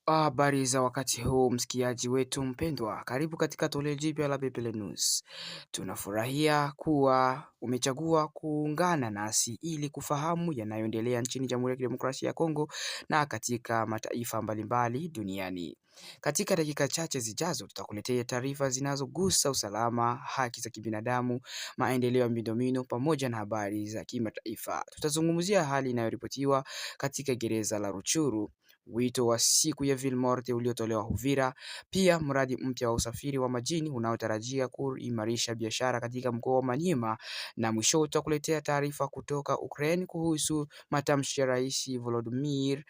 Habari za wakati huu msikiaji wetu mpendwa, karibu katika toleo jipya la Biblia News. Tunafurahia kuwa umechagua kuungana nasi ili kufahamu yanayoendelea nchini Jamhuri ya Kidemokrasia ya Kongo na katika mataifa mbalimbali duniani. Katika dakika chache zijazo tutakuletea taarifa zinazogusa usalama, haki za kibinadamu, maendeleo ya miundombinu pamoja na habari za kimataifa. Tutazungumzia hali inayoripotiwa katika gereza la Rutshuru, wito wa siku ya Ville Morte uliotolewa Uvira, pia mradi mpya wa usafiri wa majini unaotarajia kuimarisha biashara katika mkoa wa Maniema, na mwisho tutakuletea taarifa kutoka Ukraine kuhusu matamshi ya Rais Volodymyr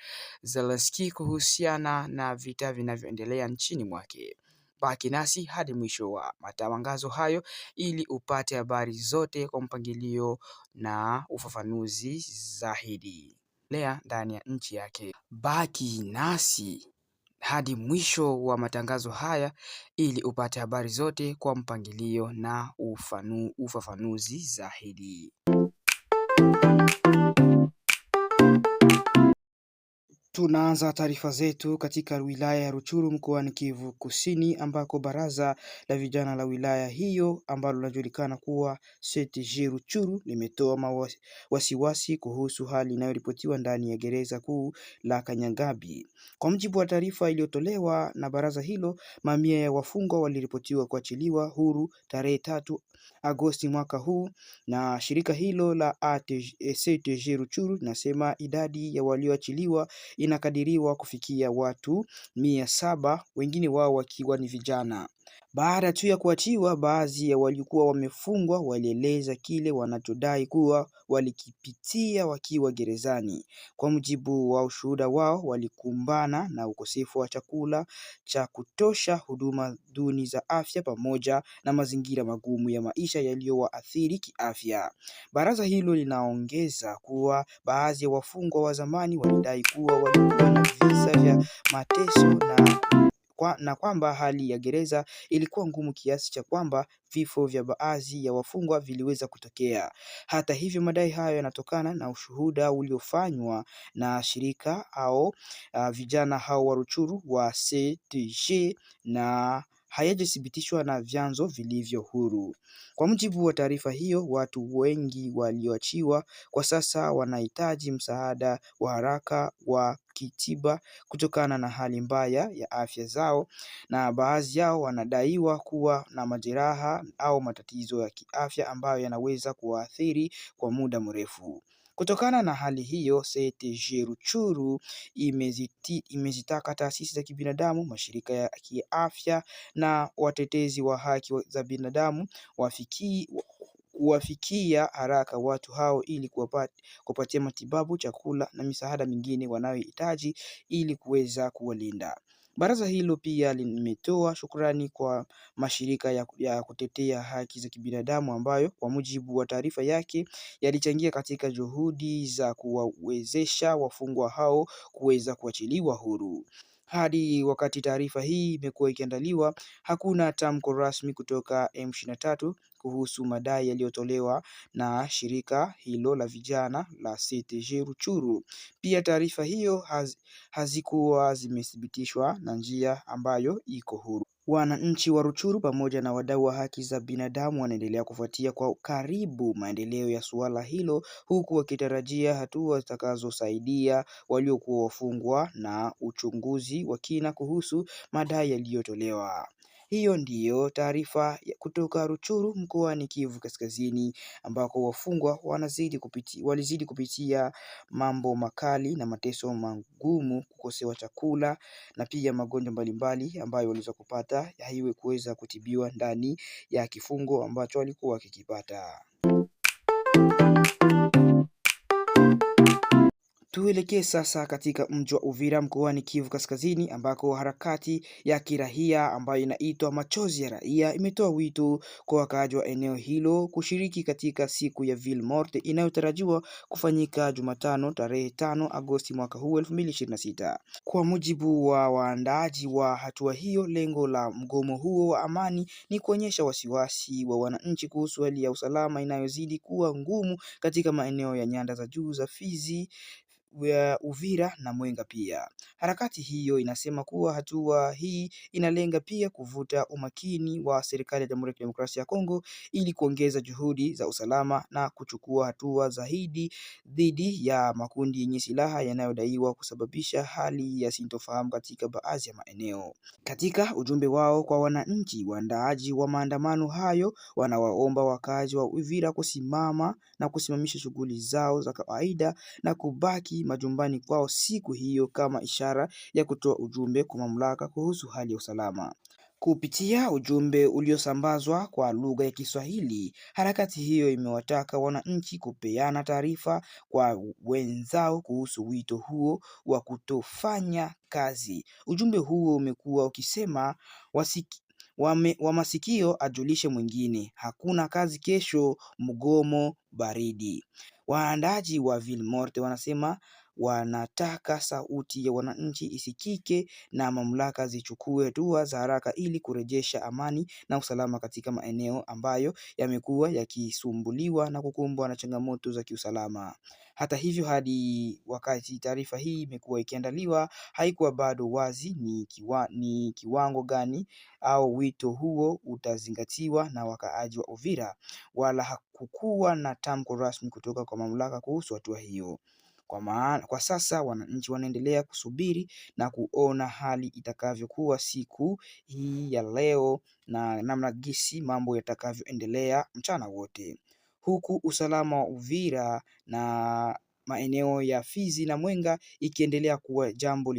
Zelensky kuhusiana na vita vinavyoendelea nchini mwake. Baki nasi hadi mwisho wa matangazo hayo ili upate habari zote kwa mpangilio na ufafanuzi zaidi lea ndani ya nchi yake. Baki nasi hadi mwisho wa matangazo haya ili upate habari zote kwa mpangilio na ufafanuzi zaidi. Tunaanza taarifa zetu katika wilaya ya Rutshuru mkoani Kivu Kusini, ambako baraza la vijana la wilaya hiyo ambalo linajulikana kuwa CTG Rutshuru limetoa wasiwasi kuhusu hali inayoripotiwa ndani ya gereza kuu la Kanyangabi. Kwa mujibu wa taarifa iliyotolewa na baraza hilo, mamia ya wafungwa waliripotiwa kuachiliwa huru tarehe 3 Agosti mwaka huu, na shirika hilo la CTG Rutshuru linasema idadi ya walioachiliwa inakadiriwa kufikia watu 700, wengine wao wakiwa ni vijana. Baada tu ya kuachiwa, baadhi ya walikuwa wamefungwa walieleza kile wanachodai kuwa walikipitia wakiwa gerezani. Kwa mujibu wa ushuhuda wao, walikumbana na ukosefu wa chakula cha kutosha, huduma duni za afya pamoja na mazingira magumu ya maisha yaliyowaathiri kiafya. Baraza hilo linaongeza kuwa baadhi ya wafungwa wa zamani walidai kuwa walikuwa na visa vya mateso na kwamba hali ya gereza ilikuwa ngumu kiasi cha kwamba vifo vya baadhi ya wafungwa viliweza kutokea. Hata hivyo, madai hayo yanatokana na ushuhuda uliofanywa na shirika au vijana hao wa Rutshuru wa CTG na hayajathibitishwa na vyanzo vilivyo huru. Kwa mujibu wa taarifa hiyo, watu wengi walioachiwa kwa sasa wanahitaji msaada wa haraka wa kitiba kutokana na hali mbaya ya afya zao, na baadhi yao wanadaiwa kuwa na majeraha au matatizo ya kiafya ambayo yanaweza kuwaathiri kwa muda mrefu. Kutokana na hali hiyo, CTG Rutshuru imezitaka taasisi za kibinadamu, mashirika ya kiafya na watetezi wa haki za binadamu kuwafikia haraka watu hao ili kuwapatia matibabu, chakula na misaada mingine wanayohitaji ili kuweza kuwalinda. Baraza hilo pia limetoa shukrani kwa mashirika ya kutetea haki za kibinadamu ambayo kwa mujibu wa taarifa yake yalichangia katika juhudi za kuwawezesha wafungwa hao kuweza kuachiliwa huru. Hadi wakati taarifa hii imekuwa ikiandaliwa, hakuna tamko rasmi kutoka M23 kuhusu madai yaliyotolewa na shirika hilo la vijana la CTG Rutshuru. Pia taarifa hiyo hazikuwa zimethibitishwa na njia ambayo iko huru. Wananchi wa Rutshuru pamoja na wadau wa haki za binadamu wanaendelea kufuatia kwa karibu maendeleo ya suala hilo, huku wakitarajia hatua zitakazosaidia waliokuwa wafungwa na uchunguzi wa kina kuhusu madai yaliyotolewa. Hiyo ndiyo taarifa kutoka Rutshuru mkoani Kivu Kaskazini, ambako wafungwa walizidi kupitia mambo makali na mateso magumu, kukosewa chakula na pia magonjwa mbalimbali ambayo waliweza kupata haiwe kuweza kutibiwa ndani ya kifungo ambacho walikuwa wakikipata. Tuelekee sasa katika mji wa Uvira mkoani Kivu Kaskazini, ambako harakati ya kirahia ambayo inaitwa Machozi ya Raia imetoa wito kwa wakaaji wa eneo hilo kushiriki katika siku ya Ville Morte inayotarajiwa kufanyika Jumatano tarehe 5 Agosti mwaka huu 2026. Kwa mujibu wa waandaaji wa hatua hiyo, lengo la mgomo huo wa amani ni kuonyesha wasiwasi wa wananchi kuhusu hali ya usalama inayozidi kuwa ngumu katika maeneo ya nyanda za juu za Fizi, Uvira na Mwenga pia. Harakati hiyo inasema kuwa hatua hii inalenga pia kuvuta umakini wa serikali ya Jamhuri ya Kidemokrasia ya Kongo ili kuongeza juhudi za usalama na kuchukua hatua zaidi dhidi ya makundi yenye silaha yanayodaiwa kusababisha hali ya sintofahamu katika baadhi ya maeneo. Katika ujumbe wao kwa wananchi, waandaaji wa maandamano hayo wanawaomba wakazi wa Uvira kusimama na kusimamisha shughuli zao za kawaida na kubaki majumbani kwao siku hiyo kama ishara ya kutoa ujumbe kwa mamlaka kuhusu hali ya usalama. Kupitia ujumbe uliosambazwa kwa lugha ya Kiswahili, harakati hiyo imewataka wananchi kupeana taarifa kwa wenzao kuhusu wito huo wa kutofanya kazi. Ujumbe huo umekuwa ukisema wa masikio ajulishe mwingine, hakuna kazi kesho, mgomo baridi. Waandaji wa Ville Morte wanasema wanataka sauti ya wananchi isikike na mamlaka zichukue hatua za haraka ili kurejesha amani na usalama katika maeneo ambayo yamekuwa yakisumbuliwa na kukumbwa na changamoto za kiusalama. Hata hivyo, hadi wakati taarifa hii imekuwa ikiandaliwa, haikuwa bado wazi ni kiwango gani au wito huo utazingatiwa na wakaaji wa Uvira, wala hakukuwa na tamko rasmi kutoka kwa mamlaka kuhusu hatua hiyo. Kwa sasa wananchi wanaendelea kusubiri na kuona hali itakavyokuwa siku hii ya leo na namna gisi mambo yatakavyoendelea mchana wote, huku usalama wa Uvira na maeneo ya Fizi na Mwenga ikiendelea kuwa jambo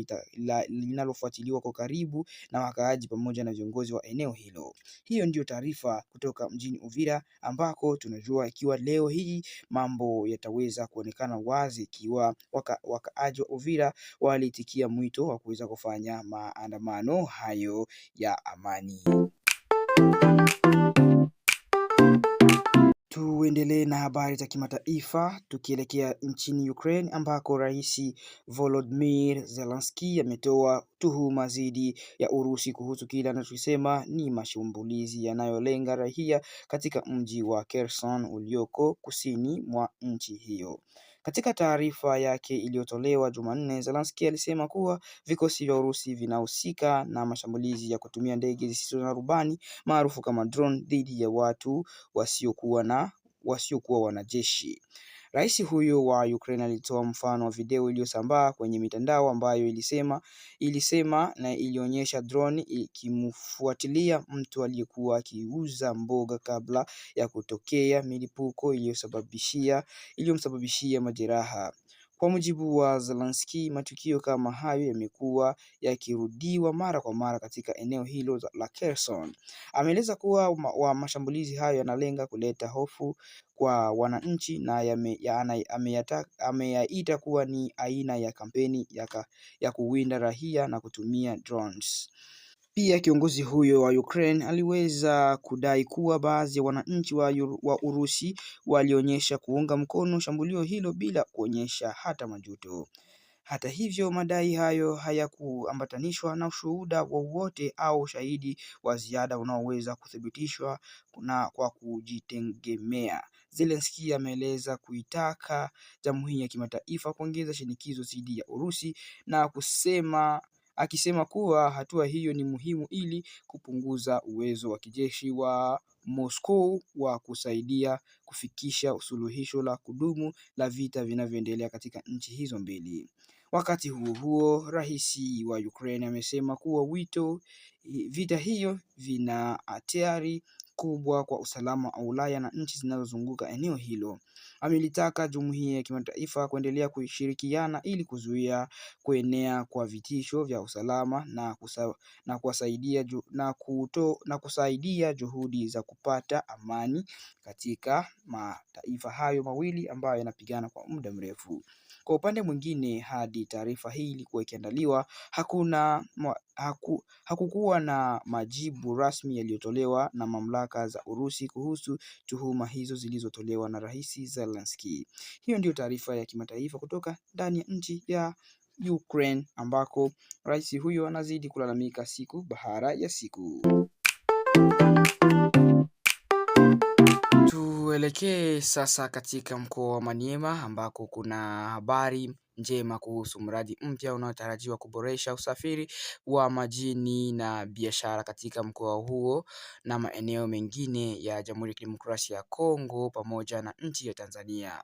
linalofuatiliwa kwa karibu na wakaaji pamoja na viongozi wa eneo hilo. Hiyo ndiyo taarifa kutoka mjini Uvira, ambako tunajua ikiwa leo hii mambo yataweza kuonekana wazi ikiwa wakaaji wa Uvira waliitikia mwito wa kuweza kufanya maandamano hayo ya amani. Tuendelee na habari za kimataifa tukielekea nchini Ukraine, ambako Rais Volodymyr Zelensky ametoa tuhuma dhidi ya Urusi kuhusu kile anachosema ni mashambulizi yanayolenga raia katika mji wa Kherson ulioko kusini mwa nchi hiyo. Katika taarifa yake iliyotolewa Jumanne, Zelensky alisema kuwa vikosi vya Urusi vinahusika na mashambulizi ya kutumia ndege zisizo na rubani maarufu kama drone dhidi ya watu wasiokuwa wanajeshi. Rais huyo wa Ukraine alitoa mfano wa video iliyosambaa kwenye mitandao ambayo ilisema na ilionyesha drone ikimfuatilia mtu aliyekuwa akiuza mboga kabla ya kutokea milipuko iliyomsababishia majeraha. Kwa mujibu wa Zelensky, matukio kama hayo yamekuwa yakirudiwa mara kwa mara katika eneo hilo la Kherson. Ameeleza kuwa mashambulizi hayo yanalenga kuleta hofu kwa wananchi na ameyaita kuwa ni aina ya kampeni ya kuwinda raia na kutumia drones. Pia kiongozi huyo wa Ukraine aliweza kudai kuwa baadhi ya wananchi wa Urusi walionyesha kuunga mkono shambulio hilo bila kuonyesha hata majuto. Hata hivyo, madai hayo hayakuambatanishwa na ushuhuda wowote au ushahidi wa ziada unaoweza kuthibitishwa na kwa kujitegemea. Zelensky ameeleza kuitaka jamii ya kimataifa kuongeza shinikizo dhidi ya Urusi na akisema kuwa hatua hiyo ni muhimu ili kupunguza uwezo wa kijeshi wa Moscow wa kusaidia kufikisha suluhisho la kudumu la vita vinavyoendelea katika nchi hizo mbili. Wakati huo huo, rais wa Ukraine amesema kuwa vita hiyo vina hatari kubwa kwa usalama wa Ulaya na nchi zinazozunguka eneo hilo. Amelitaka jumuiya ya kimataifa kuendelea kushirikiana ili kuzuia kuenea kwa vitisho vya usalama na kusaidia juhudi za kupata amani katika mataifa hayo mawili ambayo yanapigana kwa muda mrefu. Kwa upande mwingine, hadi taarifa hii ilikuwa ikiandaliwa, hakukuwa na majibu rasmi yaliyotolewa na mamlaka za Urusi kuhusu tuhuma hizo zilizotolewa na Rais Zelensky. Hiyo ndiyo taarifa ya kimataifa kutoka ndani ya nchi ya Ukraine, ambako rais huyo anazidi kulalamika siku baada ya siku. Tuelekee sasa katika mkoa wa Maniema, ambako kuna habari njema kuhusu mradi mpya unaotarajiwa kuboresha usafiri wa majini na biashara katika mkoa huo na maeneo mengine ya Jamhuri ya Kidemokrasia ya Kongo pamoja na nchi ya Tanzania.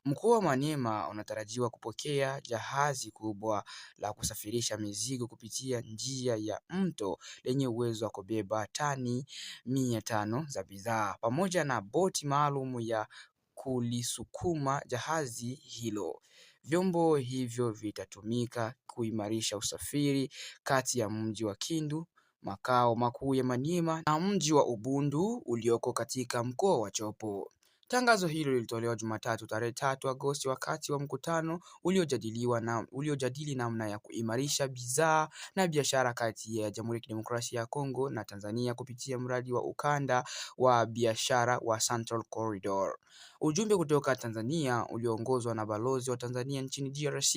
Mkoa wa Maniema unatarajiwa kupokea jahazi kubwa la kusafirisha mizigo kupitia njia ya mto lenye uwezo wa kubeba tani 500 za bidhaa pamoja na boti maalum ya kulisukuma jahazi hilo. Vyombo hivyo vitatumika kuimarisha usafiri kati ya mji wa Kindu, makao makuu ya Maniema, na mji wa Ubundu ulioko katika mkoa wa Chopo. Tangazo hilo lilitolewa Jumatatu tarehe 3 Agosti wakati wa mkutano uliojadili namna ya kuimarisha bidhaa na biashara kati ya Jamhuri ya Kidemokrasia ya Kongo na Tanzania kupitia mradi wa ukanda wa biashara wa Central Corridor. Ujumbe kutoka Tanzania ulioongozwa na balozi wa Tanzania nchini DRC.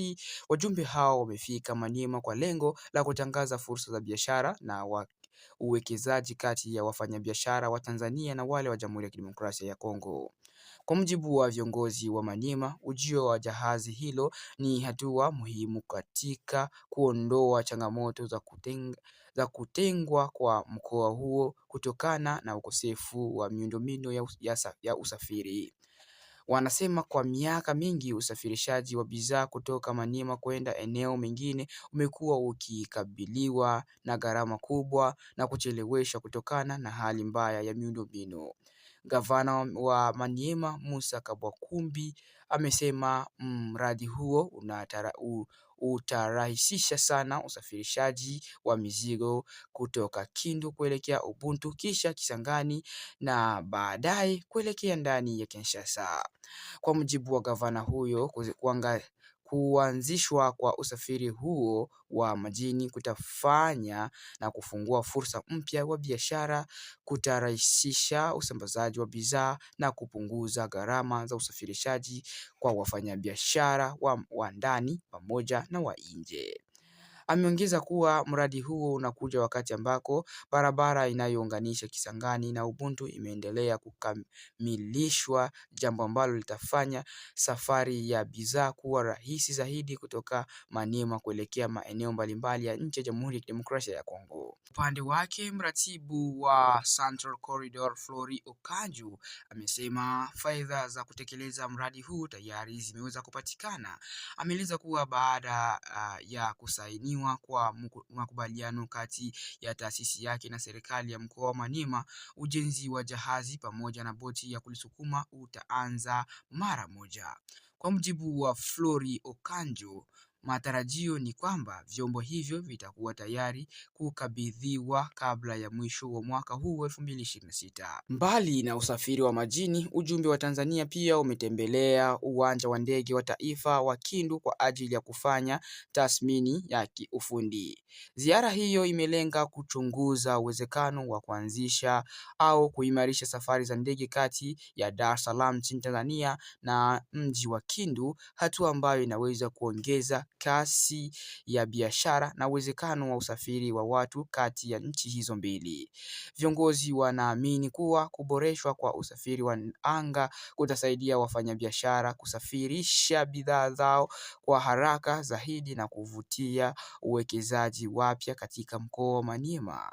Wajumbe hao wamefika Maniema kwa lengo la kutangaza fursa za biashara na uwekezaji kati ya wafanyabiashara wa Tanzania na wale wa Jamhuri ya Kidemokrasia ya Kongo. Kwa mujibu wa viongozi wa Maniema, ujio wa jahazi hilo ni hatua muhimu katika kuondoa changamoto za kutengwa kwa mkoa huo kutokana na ukosefu wa miundombinu ya usafiri. Wanasema kwa miaka mingi usafirishaji wa bidhaa kutoka Maniema kwenda eneo mengine umekuwa ukikabiliwa na gharama kubwa na kucheleweshwa kutokana na hali mbaya ya miundombinu. Gavana wa Maniema Musa Kabwakumbi amesema mradi huo utarahisisha sana usafirishaji wa mizigo kutoka Kindu kuelekea Ubuntu kisha Kisangani na baadaye kuelekea ndani ya Kinshasa. Kwa mujibu wa gavana huyo, kuanzishwa kwa usafiri huo wa majini kutafanya na kufungua fursa mpya wa biashara, kutarahisisha usambazaji wa bidhaa na kupunguza gharama za usafirishaji kwa wafanyabiashara wa ndani pamoja na wa nje. Ameongeza kuwa mradi huo unakuja wakati ambako barabara inayounganisha Kisangani na Ubuntu imeendelea kukamilishwa, jambo ambalo litafanya safari ya bidhaa kuwa rahisi zaidi kutoka Maniema kuelekea maeneo mbalimbali ya nchi ya Jamhuri ya Kidemokrasia ya Kongo. Upande wake, mratibu wa Central Corridor Flori Okanju amesema fedha za kutekeleza mradi huu tayari zimeweza kupatikana. Ameeleza kuwa baada ya kusainiwa kwa makubaliano kati ya taasisi yake na serikali ya mkoa wa Maniema, ujenzi wa jahazi pamoja na boti ya kulisukuma utaanza mara moja. Kwa mujibu wa Flori Okanjo, matarajio ni kwamba vyombo hivyo vitakuwa tayari kukabidhiwa kabla ya mwisho wa mwaka huu 2026. Mbali na usafiri wa majini, ujumbe wa Tanzania pia umetembelea uwanja wa ndege wa taifa wa Kindu kwa ajili ya kufanya tathmini ya kiufundi. Ziara hiyo imelenga kuchunguza uwezekano wa kuanzisha au kuimarisha safari za ndege kati ya Dar es Salaam nchini Tanzania na mji wa Kindu, hatua ambayo inaweza kuongeza kasi ya biashara na uwezekano wa usafiri wa watu kati ya nchi hizo mbili. Viongozi wanaamini kuwa kuboreshwa kwa usafiri wa anga kutasaidia wafanyabiashara kusafirisha bidhaa zao kwa haraka zaidi na kuvutia uwekezaji wapya katika mkoa wa Maniema.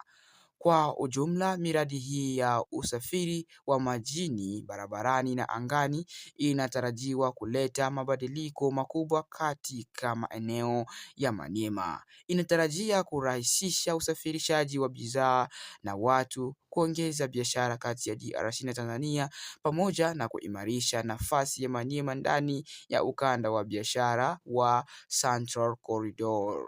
Kwa ujumla, miradi hii ya usafiri wa majini, barabarani na angani inatarajiwa kuleta mabadiliko makubwa katika maeneo ya Maniema. Inatarajia kurahisisha usafirishaji wa bidhaa na watu, kuongeza biashara kati ya DRC na Tanzania pamoja na kuimarisha nafasi ya Maniema ndani ya ukanda wa biashara wa Central Corridor.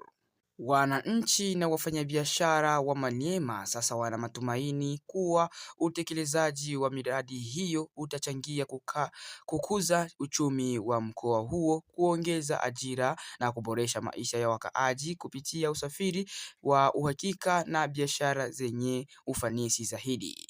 Wananchi na wafanyabiashara wa Maniema sasa wana matumaini kuwa utekelezaji wa miradi hiyo utachangia kukuza uchumi wa mkoa huo, kuongeza ajira na kuboresha maisha ya wakaaji kupitia usafiri wa uhakika na biashara zenye ufanisi zaidi.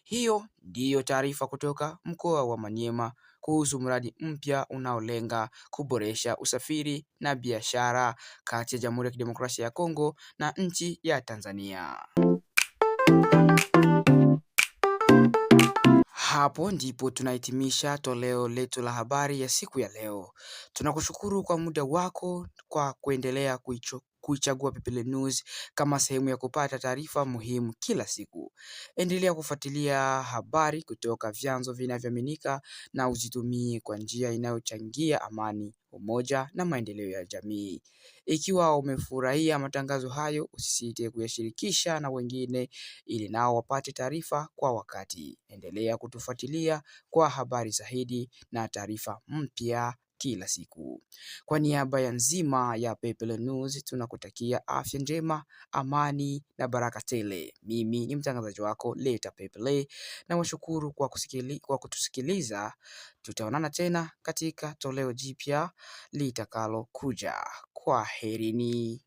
Hiyo ndiyo taarifa kutoka mkoa wa Maniema kuhusu mradi mpya unaolenga kuboresha usafiri na biashara kati ya Jamhuri ya Kidemokrasia ya Kongo na nchi ya Tanzania. Hapo ndipo tunahitimisha toleo letu la habari ya siku ya leo. Tunakushukuru kwa muda wako kwa kuendelea kuichagua Pepele News kama sehemu ya kupata taarifa muhimu kila siku. Endelea kufuatilia habari kutoka vyanzo vinavyoaminika na uzitumie kwa njia inayochangia amani, umoja na maendeleo ya jamii. Ikiwa umefurahia matangazo hayo, usisite kuyashirikisha na wengine ili nao wapate taarifa kwa wakati. Endelea kutufuatilia kwa habari zaidi na taarifa mpya kila siku. Kwa niaba ya nzima ya Pepele News tunakutakia afya njema, amani na baraka tele. Mimi ni mtangazaji wako Leta Pepele na washukuru kwa kutusikiliza. Tutaonana tena katika toleo jipya litakalo kuja. Kwaherini.